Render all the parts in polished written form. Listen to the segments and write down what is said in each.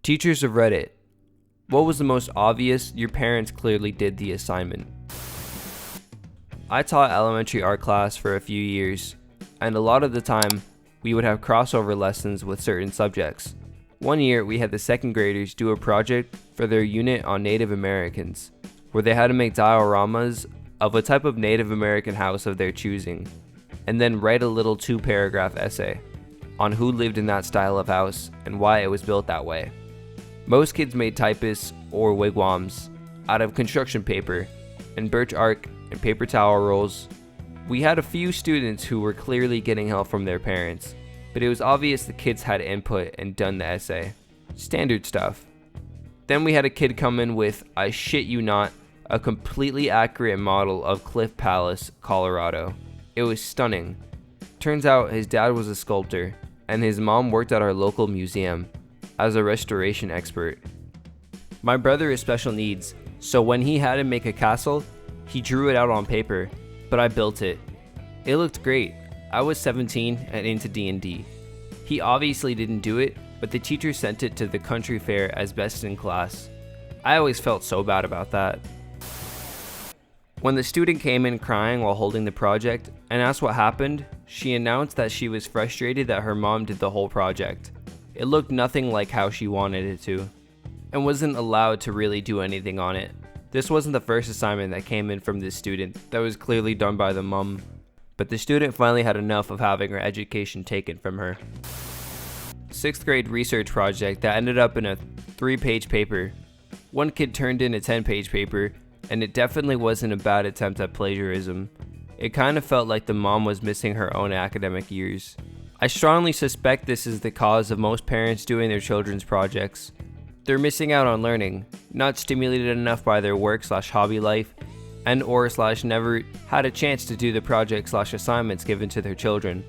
Teachers of Reddit. What was the most obvious? Your parents clearly did the assignment. I taught elementary art class for a few years, and a lot of the time, we would have crossover lessons with certain subjects. One year, we had the second graders do a project for their unit on Native Americans, where they had to make dioramas of a type of Native American house of their choosing, and then write a little 2-paragraph essay on who lived in that style of house and why it was built that way. Most kids made typists or wigwams out of construction paper and birch bark and paper towel rolls. We had a few students who were clearly getting help from their parents, but it was obvious the kids had input and done the essay. Standard stuff. Then we had a kid come in with, I shit you not, a completely accurate model of Cliff Palace, Colorado. It was stunning. Turns out his dad was a sculptor, and his mom worked at our local museum as a restoration expert. My brother is special needs, so when he had to make a castle, he drew it out on paper, but I built it. It looked great. I was 17 and into D&D. He obviously didn't do it, but the teacher sent it to the country fair as best in class. I always felt so bad about that. When the student came in crying while holding the project and asked what happened, she announced that she was frustrated that her mom did the whole project. It looked nothing like how she wanted it to, and wasn't allowed to really do anything on it. This wasn't the first assignment that came in from this student that was clearly done by the mom, but the student finally had enough of having her education taken from her. 6th grade research project that ended up in a 3-page paper. One kid turned in a 10-page paper, and it definitely wasn't a bad attempt at plagiarism. It kind of felt like the mom was missing her own academic years. I strongly suspect this is the cause of most parents doing their children's projects. They're missing out on learning, not stimulated enough by their work/hobby life, and/or/never had a chance to do the projects/assignments given to their children.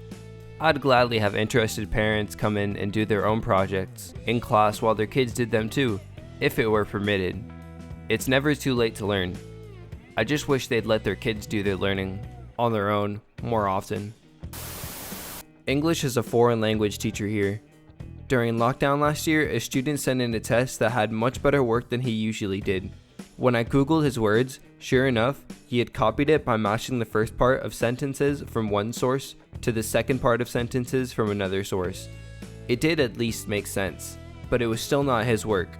I'd gladly have interested parents come in and do their own projects in class while their kids did them too, if it were permitted. It's never too late to learn. I just wish they'd let their kids do their learning on their own more often. English is a foreign language teacher here. During lockdown last year, a student sent in a test that had much better work than he usually did. When I googled his words, sure enough, he had copied it by matching the first part of sentences from one source to the second part of sentences from another source. It did at least make sense, but it was still not his work.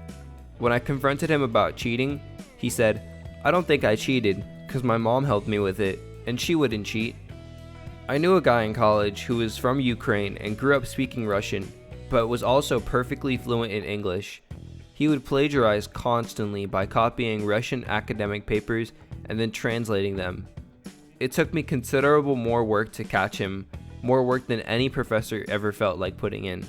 When I confronted him about cheating, he said, I don't think I cheated, because my mom helped me with it, and she wouldn't cheat. I knew a guy in college who was from Ukraine and grew up speaking Russian, but was also perfectly fluent in English. He would plagiarize constantly by copying Russian academic papers and then translating them. It took me considerable more work to catch him, more work than any professor ever felt like putting in.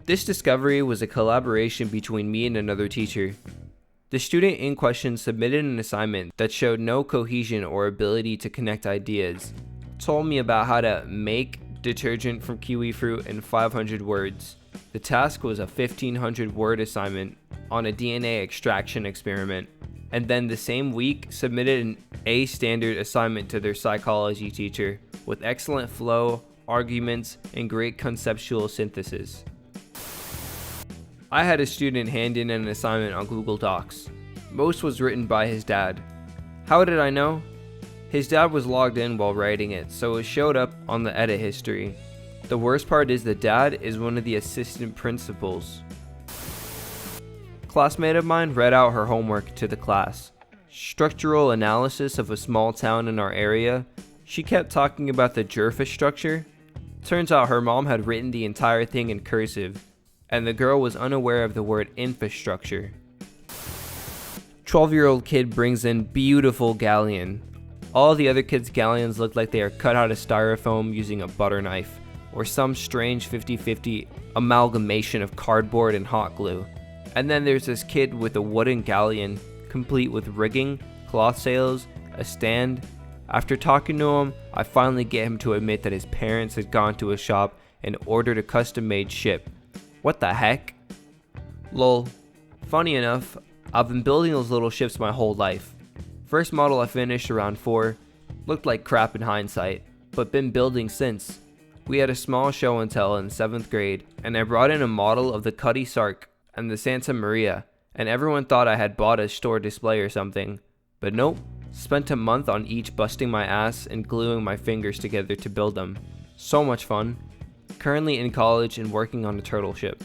This discovery was a collaboration between me and another teacher. The student in question submitted an assignment that showed no cohesion or ability to connect ideas. Told me about how to make detergent from kiwi fruit in 500 words. The task was a 1,500 word assignment on a DNA extraction experiment, and then the same week submitted an A standard assignment to their psychology teacher with excellent flow, arguments, and great conceptual synthesis. I had a student hand in an assignment on Google Docs. Most was written by his dad. How did I know? His dad was logged in while writing it, so it showed up on the edit history. The worst part is the dad is one of the assistant principals. Classmate of mine read out her homework to the class. Structural analysis of a small town in our area. She kept talking about the Jerfa structure. Turns out her mom had written the entire thing in cursive, and the girl was unaware of the word infrastructure. 12-year-old kid brings in beautiful galleon. All the other kids' galleons look like they are cut out of styrofoam using a butter knife, or some strange 50-50 amalgamation of cardboard and hot glue. And then there's this kid with a wooden galleon, complete with rigging, cloth sails, a stand. After talking to him, I finally get him to admit that his parents had gone to a shop and ordered a custom-made ship. What the heck? Lol. Funny enough, I've been building those little ships my whole life. First model I finished around 4, looked like crap in hindsight, but been building since. We had a small show and tell in 7th grade, and I brought in a model of the Cuddy Sark and the Santa Maria, and everyone thought I had bought a store display or something. But nope, spent a month on each busting my ass and gluing my fingers together to build them. So much fun. Currently in college and working on a turtle ship.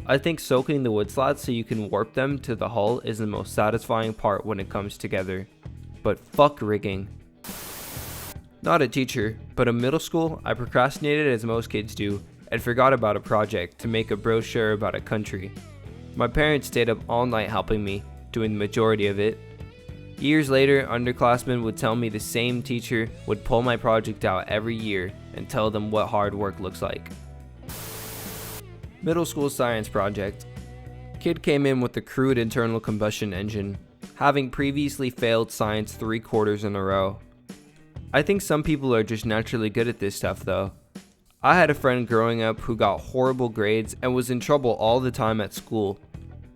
I think soaking the wood slats so you can warp them to the hull is the most satisfying part when it comes together. But fuck rigging. Not a teacher, but in middle school, I procrastinated as most kids do and forgot about a project to make a brochure about a country. My parents stayed up all night helping me, doing the majority of it. Years later, underclassmen would tell me the same teacher would pull my project out every year and tell them what hard work looks like. Middle school science project. Kid came in with a crude internal combustion engine, having previously failed science 3 quarters in a row. I think some people are just naturally good at this stuff though. I had a friend growing up who got horrible grades and was in trouble all the time at school.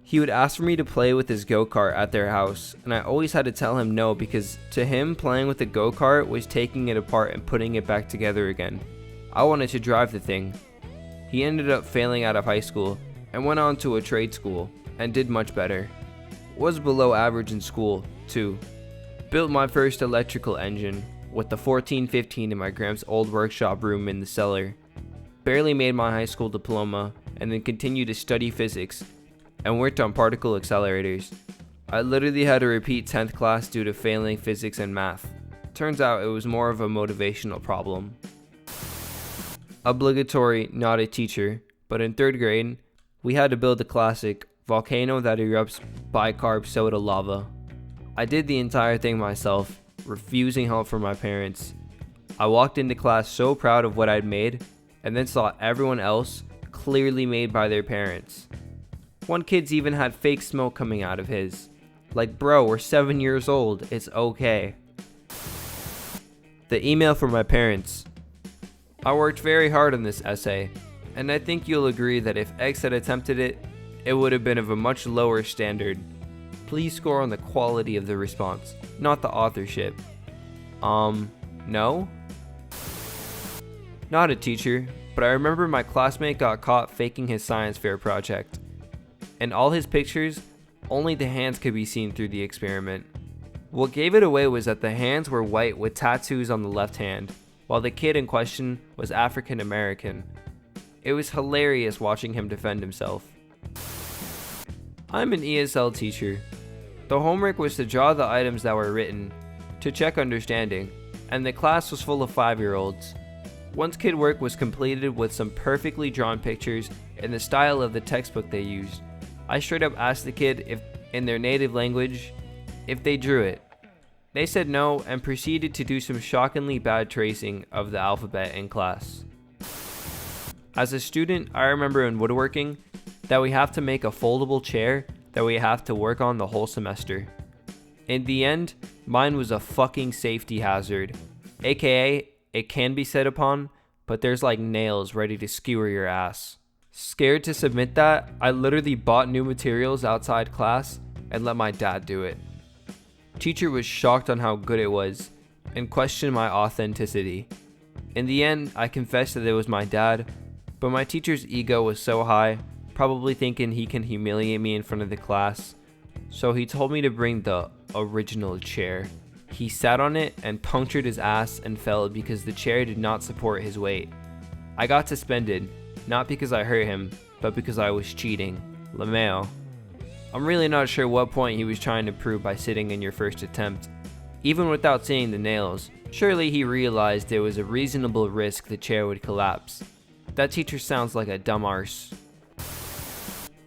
He would ask for me to play with his go-kart at their house, and I always had to tell him no because to him playing with the go-kart was taking it apart and putting it back together again. I wanted to drive the thing. He ended up failing out of high school and went on to a trade school and did much better. Was below average in school too. Built my first electrical engine with the 1415 in my grand's old workshop room in the cellar. Barely made my high school diploma and then continued to study physics and worked on particle accelerators. I literally had to repeat 10th class due to failing physics and math. Turns out it was more of a motivational problem. Obligatory, not a teacher, but in 3rd grade, we had to build the classic volcano that erupts bicarb soda lava. I did the entire thing myself, refusing help from my parents. I walked into class so proud of what I'd made, and then saw everyone else clearly made by their parents. One kid's even had fake smoke coming out of his. Like, bro, we're 7 years old, it's okay. The email from my parents. I worked very hard on this essay, and I think you'll agree that if X had attempted it, it would have been of a much lower standard. Please score on the quality of the response, not the authorship. No? Not a teacher, but I remember my classmate got caught faking his science fair project. In all his pictures, only the hands could be seen through the experiment. What gave it away was that the hands were white with tattoos on the left hand, while the kid in question was African American. It was hilarious watching him defend himself. I'm an ESL teacher. The homework was to draw the items that were written, to check understanding, and the class was full of 5-year-olds. Once kid work was completed with some perfectly drawn pictures in the style of the textbook they used, I straight up asked the kid if, in their native language, if they drew it. They said no and proceeded to do some shockingly bad tracing of the alphabet in class. As a student, I remember in woodworking that we have to make a foldable chair that we have to work on the whole semester. In the end, mine was a fucking safety hazard, aka it can be set upon, but there's like nails ready to skewer your ass. Scared to submit that, I literally bought new materials outside class and let my dad do it. Teacher was shocked on how good it was and questioned my authenticity. In the end, I confessed that it was my dad, but my teacher's ego was so high, probably thinking he can humiliate me in front of the class, so he told me to bring the original chair. He sat on it and punctured his ass and fell because the chair did not support his weight. I got suspended, not because I hurt him, but because I was cheating. LMAO. I'm really not sure what point he was trying to prove by sitting in your first attempt. Even without seeing the nails, surely he realized there was a reasonable risk the chair would collapse. That teacher sounds like a dumb arse.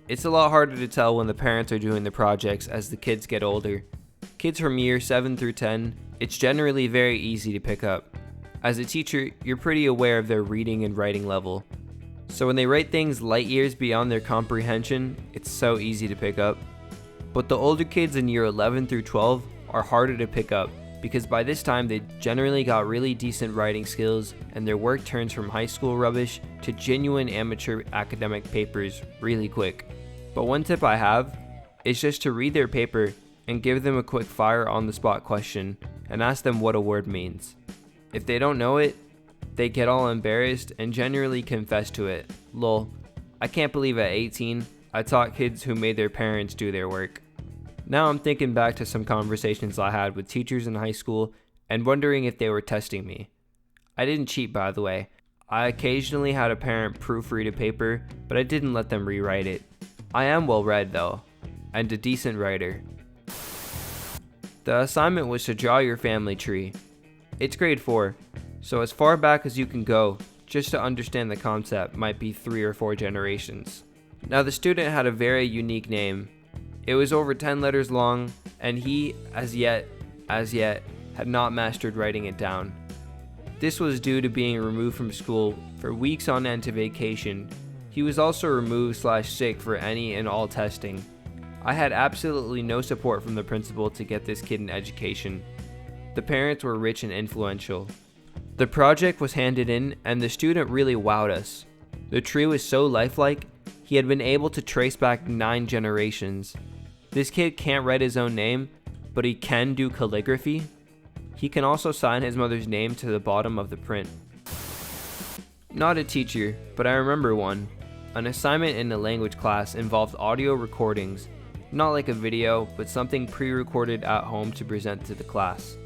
It's a lot harder to tell when the parents are doing the projects as the kids get older. Kids from year 7 through 10, it's generally very easy to pick up. As a teacher, you're pretty aware of their reading and writing level. So when they write things light years beyond their comprehension, it's so easy to pick up. But the older kids in year 11 through 12 are harder to pick up because by this time they generally got really decent writing skills and their work turns from high school rubbish to genuine amateur academic papers really quick. But one tip I have is just to read their paper and give them a quick fire on the spot question and ask them what a word means. If they don't know it, They get all embarrassed and generally confess to it. Lol. I can't believe at 18, I taught kids who made their parents do their work. Now I'm thinking back to some conversations I had with teachers in high school and wondering if they were testing me. I didn't cheat, by the way. I occasionally had a parent proofread a paper, but I didn't let them rewrite it. I am well read though, and a decent writer. The assignment was to draw your family tree. It's grade 4, so as far back as you can go, just to understand the concept might be 3 or 4 generations. Now the student had a very unique name. It was over 10 letters long, and he, as yet, had not mastered writing it down. This was due to being removed from school for weeks on end to vacation. He was also removed/sick for any and all testing. I had absolutely no support from the principal to get this kid an education. The parents were rich and influential. The project was handed in and the student really wowed us. The tree was so lifelike, he had been able to trace back 9 generations. This kid can't write his own name, but he can do calligraphy. He can also sign his mother's name to the bottom of the print. Not a teacher, but I remember one. An assignment in a language class involved audio recordings, not like a video, but something pre-recorded at home to present to the class.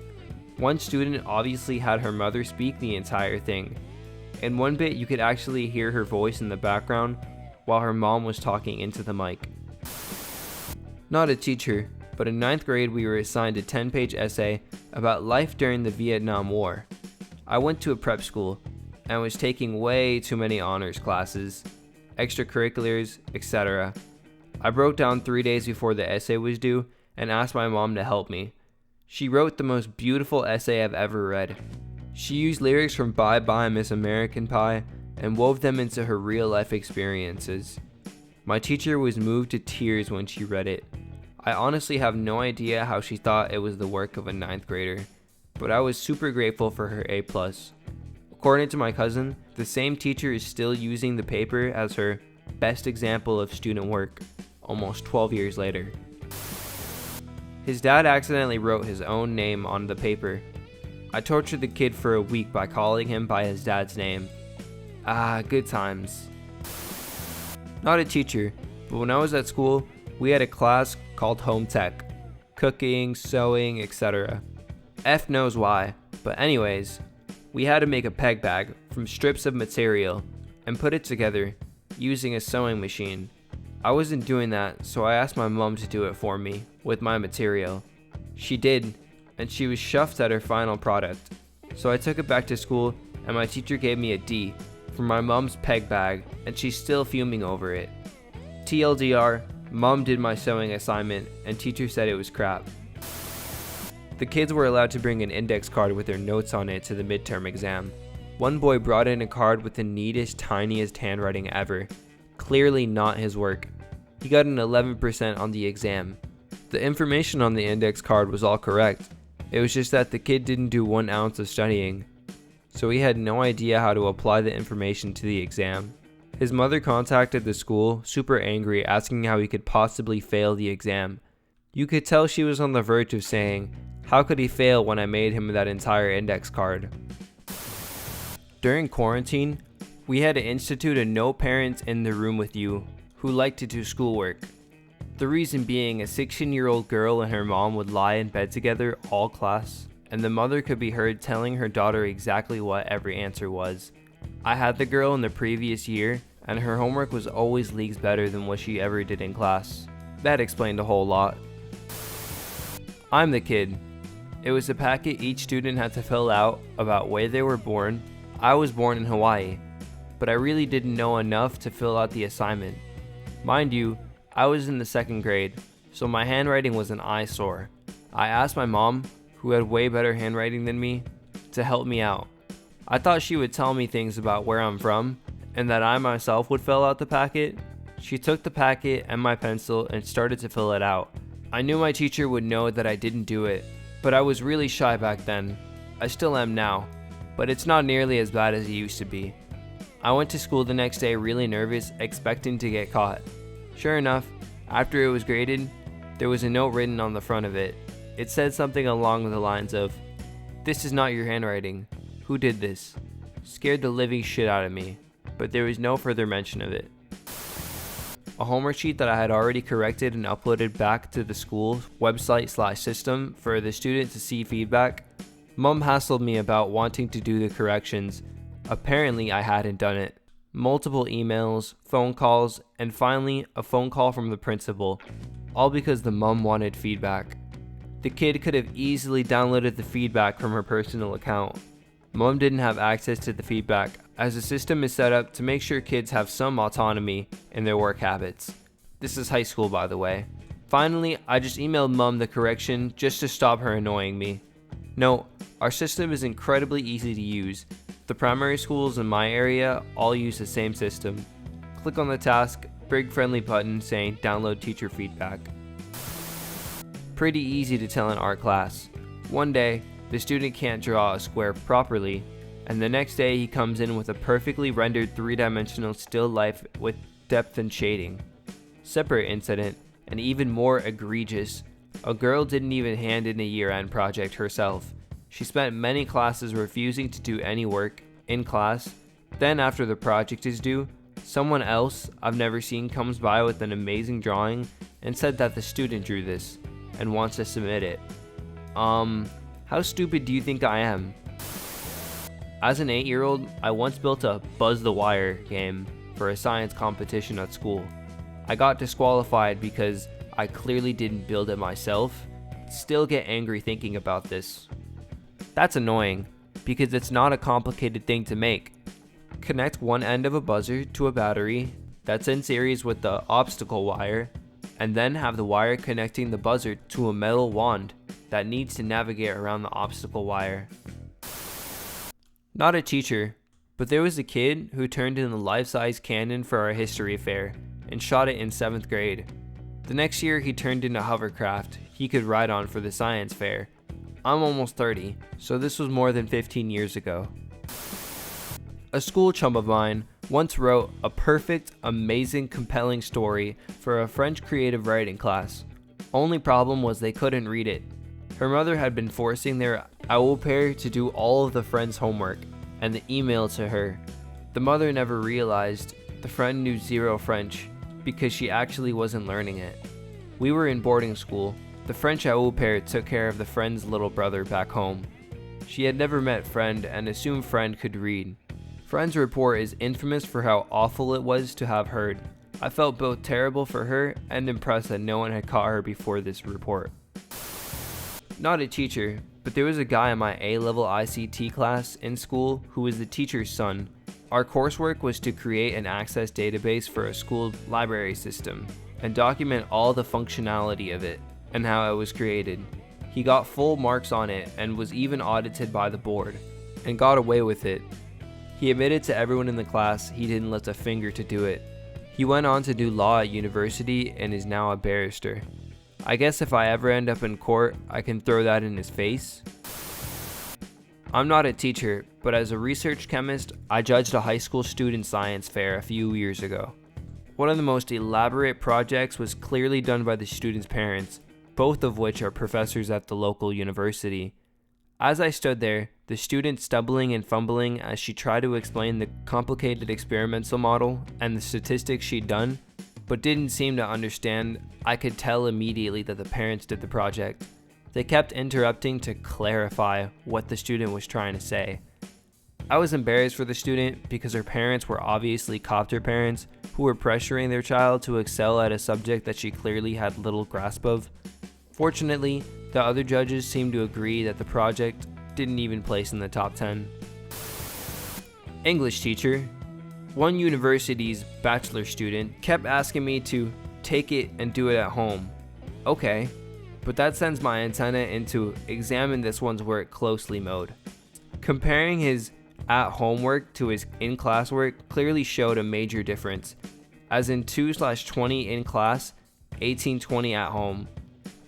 One student obviously had her mother speak the entire thing. In one bit, you could actually hear her voice in the background while her mom was talking into the mic. Not a teacher, but in 9th grade we were assigned a 10-page essay about life during the Vietnam War. I went to a prep school and was taking way too many honors classes, extracurriculars, etc. I broke down 3 days before the essay was due and asked my mom to help me. She wrote the most beautiful essay I've ever read. She used lyrics from Bye Bye Miss American Pie and wove them into her real-life experiences. My teacher was moved to tears when she read it. I honestly have no idea how she thought it was the work of a 9th grader, but I was super grateful for her A+. According to my cousin, the same teacher is still using the paper as her best example of student work, almost 12 years later. His dad accidentally wrote his own name on the paper. I tortured the kid for a week by calling him by his dad's name. Good times. Not a teacher, but when I was at school, we had a class called Home Tech. Cooking, sewing, etc. F knows why, but anyways, we had to make a peg bag from strips of material and put it together using a sewing machine. I wasn't doing that, so I asked my mom to do it for me with my material. She did, and she was chuffed at her final product. So I took it back to school and my teacher gave me a D for my mom's peg bag, and she's still fuming over it. TLDR, mom did my sewing assignment and teacher said it was crap. The kids were allowed to bring an index card with their notes on it to the midterm exam. One boy brought in a card with the neatest, tiniest handwriting ever. Clearly not his work. He got an 11% on the exam. The information on the index card was all correct. It was just that the kid didn't do 1 ounce of studying, so he had no idea how to apply the information to the exam. His mother contacted the school, super angry, asking how he could possibly fail the exam. You could tell she was on the verge of saying, "How could he fail when I made him that entire index card?" During quarantine, we had to institute a no parents in the room with you who liked to do schoolwork. The reason being, a 16-year-old girl and her mom would lie in bed together all class, and the mother could be heard telling her daughter exactly what every answer was. I had the girl in the previous year, and her homework was always leagues better than what she ever did in class. That explained a whole lot. I'm the kid. It was a packet each student had to fill out about where they were born. I was born in Hawaii, but I really didn't know enough to fill out the assignment. Mind you, I was in the 2nd grade, so my handwriting was an eyesore. I asked my mom, who had way better handwriting than me, to help me out. I thought she would tell me things about where I'm from, and that I myself would fill out the packet. She took the packet and my pencil and started to fill it out. I knew my teacher would know that I didn't do it, but I was really shy back then. I still am now, but it's not nearly as bad as it used to be. I went to school the next day really nervous, expecting to get caught. Sure enough, after it was graded, there was a note written on the front of it. It said something along the lines of, "This is not your handwriting. Who did this?" scared the living shit out of me, but there was no further mention of it. A homework sheet that I had already corrected and uploaded back to the school website/system for the student to see feedback, Mom hassled me about wanting to do the corrections. Apparently I hadn't done it. Multiple emails, phone calls, and finally a phone call from the principal, all because the mom wanted feedback. The kid could have easily downloaded the feedback from her personal account. Mom didn't have access to the feedback, as the system is set up to make sure kids have some autonomy in their work habits. This is high school, by the way. Finally, I just emailed Mom the correction just to stop her annoying me. Note, our system is incredibly easy to use. The primary schools in my area all use the same system. Click on the task, big friendly button saying download teacher feedback. Pretty easy to tell in art class. One day, the student can't draw a square properly, and the next day he comes in with a perfectly rendered 3-dimensional still life with depth and shading. Separate incident, and even more egregious, a girl didn't even hand in a year-end project herself. She spent many classes refusing to do any work in class. Then after the project is due, someone else I've never seen comes by with an amazing drawing and said that the student drew this and wants to submit it. How stupid do you think I am? As an 8-year-old, I once built a Buzz the Wire game for a science competition at school. I got disqualified because I clearly didn't build it myself. Still get angry thinking about this. That's annoying, because it's not a complicated thing to make. Connect one end of a buzzer to a battery that's in series with the obstacle wire, and then have the wire connecting the buzzer to a metal wand that needs to navigate around the obstacle wire. Not a teacher, but there was a kid who turned in a life-size cannon for our history fair and shot it in 7th grade. The next year he turned in a hovercraft he could ride on for the science fair. I'm almost 30, so this was more than 15 years ago. A school chum of mine once wrote a perfect, amazing, compelling story for a French creative writing class. Only problem was they couldn't read it. Her mother had been forcing their au pair to do all of the friend's homework and the email to her. The mother never realized the friend knew zero French because she actually wasn't learning it. We were in boarding school. The French au pair took care of the friend's little brother back home. She had never met friend and assumed friend could read. Friend's report is infamous for how awful it was to have heard. I felt both terrible for her and impressed that no one had caught her before this report. Not a teacher, but there was a guy in my A-level ICT class in school who was the teacher's son. Our coursework was to create an access database for a school library system and document all the functionality of it and how it was created. He got full marks on it and was even audited by the board, and got away with it. He admitted to everyone in the class he didn't lift a finger to do it. He went on to do law at university and is now a barrister. I guess if I ever end up in court, I can throw that in his face. I'm not a teacher, but as a research chemist, I judged a high school student science fair a few years ago. One of the most elaborate projects was clearly done by the students' parents, both of which are professors at the local university. As I stood there, the student stumbling and fumbling as she tried to explain the complicated experimental model and the statistics she'd done, but didn't seem to understand, I could tell immediately that the parents did the project. They kept interrupting to clarify what the student was trying to say. I was embarrassed for the student because her parents were obviously copter parents who were pressuring their child to excel at a subject that she clearly had little grasp of. Fortunately, the other judges seemed to agree that the project didn't even place in the top 10. English teacher. One university's bachelor student kept asking me to take it and do it at home. Okay, but that sends my antenna into examine this one's work closely mode. Comparing his at-home work to his in-class work clearly showed a major difference, as in 2/20 in class, 18/20 at home.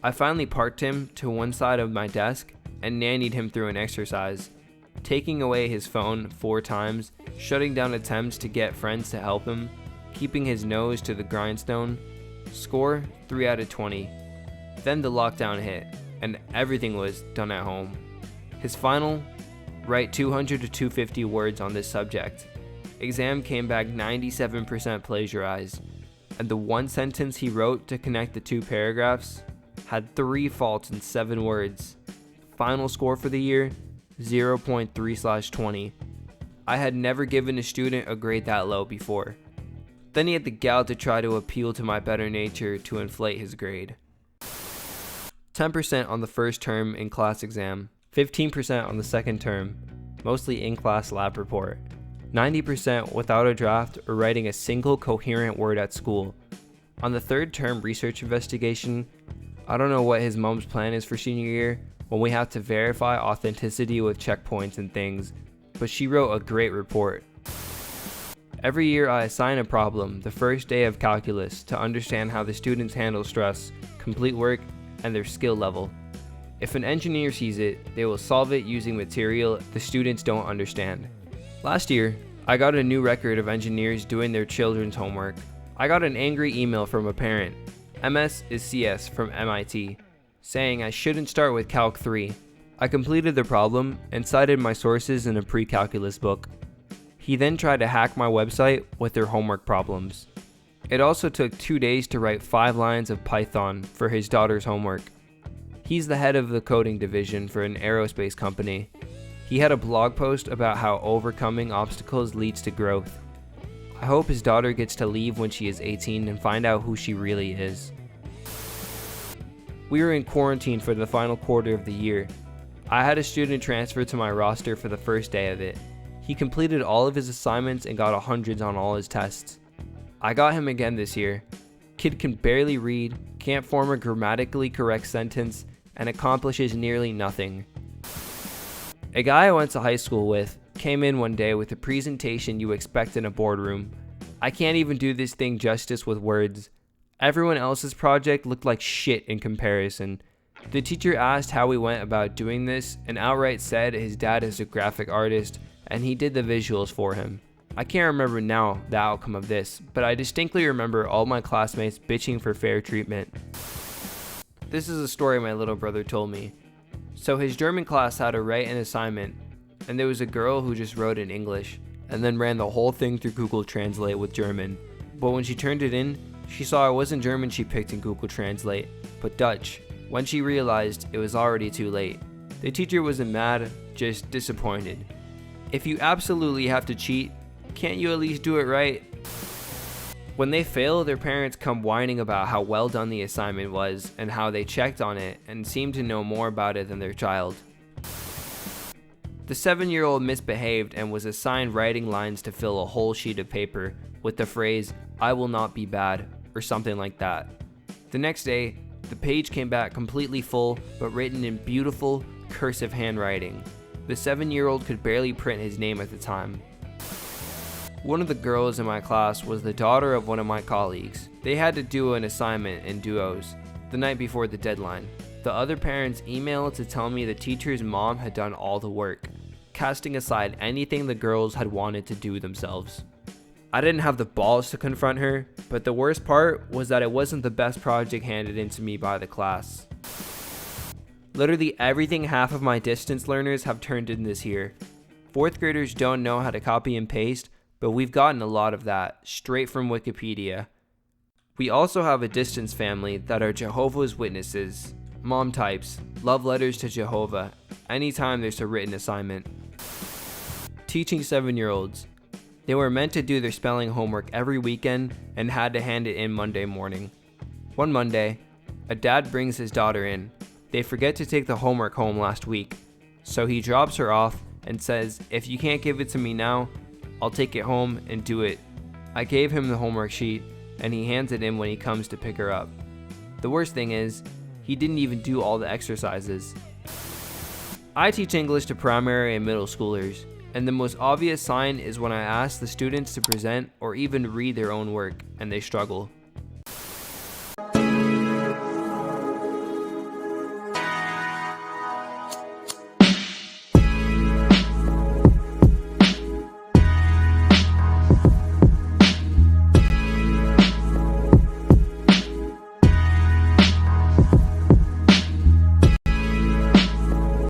I finally parked him to one side of my desk and nannied him through an exercise, taking away his phone 4 times, shutting down attempts to get friends to help him, keeping his nose to the grindstone. Score 3 out of 20. Then the lockdown hit, and everything was done at home. His final Write 200 to 250 words on this subject. Exam came back 97% plagiarized, and the one sentence he wrote to connect the two paragraphs had 3 faults in 7 words. Final score for the year, 0.3/20. I had never given a student a grade that low before. Then he had the gall to try to appeal to my better nature to inflate his grade. 10% on the first term in-class exam, 15% on the second term, mostly in-class lab report, 90% without a draft or writing a single coherent word at school. On the third term research investigation, I don't know what his mom's plan is for senior year when we have to verify authenticity with checkpoints and things, but she wrote a great report. Every year I assign a problem the first day of calculus to understand how the students handle stress, complete work, and their skill level. If an engineer sees it, they will solve it using material the students don't understand. Last year, I got a new record of engineers doing their children's homework. I got an angry email from a parent, MS is CS from MIT, saying I shouldn't start with Calc 3. I completed the problem and cited my sources in a pre-calculus book. He then tried to hack my website with their homework problems. It also took 2 days to write 5 lines of Python for his daughter's homework. He's the head of the coding division for an aerospace company. He had a blog post about how overcoming obstacles leads to growth. I hope his daughter gets to leave when she is 18 and find out who she really is. We were in quarantine for the final quarter of the year. I had a student transfer to my roster for the first day of it. He completed all of his assignments and got 100s on all his tests. I got him again this year. Kid can barely read, can't form a grammatically correct sentence, and accomplishes nearly nothing. A guy I went to high school with came in one day with a presentation you expect in a boardroom. I can't even do this thing justice with words. Everyone else's project looked like shit in comparison. The teacher asked how we went about doing this and outright said his dad is a graphic artist and he did the visuals for him. I can't remember now the outcome of this, but I distinctly remember all my classmates bitching for fair treatment. This is a story my little brother told me. So his German class had to write an assignment, and there was a girl who just wrote in English, and then ran the whole thing through Google Translate with German. But when she turned it in, she saw it wasn't German she picked in Google Translate, but Dutch. When she realized, it was already too late. The teacher wasn't mad, just disappointed. If you absolutely have to cheat, can't you at least do it right? When they fail, their parents come whining about how well done the assignment was and how they checked on it and seem to know more about it than their child. The 7-year-old misbehaved and was assigned writing lines to fill a whole sheet of paper with the phrase, "I will not be bad," or something like that. The next day, the page came back completely full, but written in beautiful, cursive handwriting. The 7-year-old could barely print his name at the time. One of the girls in my class was the daughter of one of my colleagues. They had to do an assignment in duos the night before the deadline. The other parents emailed to tell me the teacher's mom had done all the work, casting aside anything the girls had wanted to do themselves. I didn't have the balls to confront her, but the worst part was that it wasn't the best project handed in to me by the class. Literally everything half of my distance learners have turned in this year. 4th graders don't know how to copy and paste, but we've gotten a lot of that straight from Wikipedia. We also have a distance family that are Jehovah's Witnesses, mom types, love letters to Jehovah, anytime there's a written assignment. Teaching 7-year-olds. They were meant to do their spelling homework every weekend and had to hand it in Monday morning. One Monday, a dad brings his daughter in. They forget to take the homework home last week, so he drops her off and says, "If you can't give it to me now, I'll take it home and do it." I gave him the homework sheet, and he hands it in when he comes to pick her up. The worst thing is, he didn't even do all the exercises. I teach English to primary and middle schoolers, and the most obvious sign is when I ask the students to present or even read their own work, and they struggle.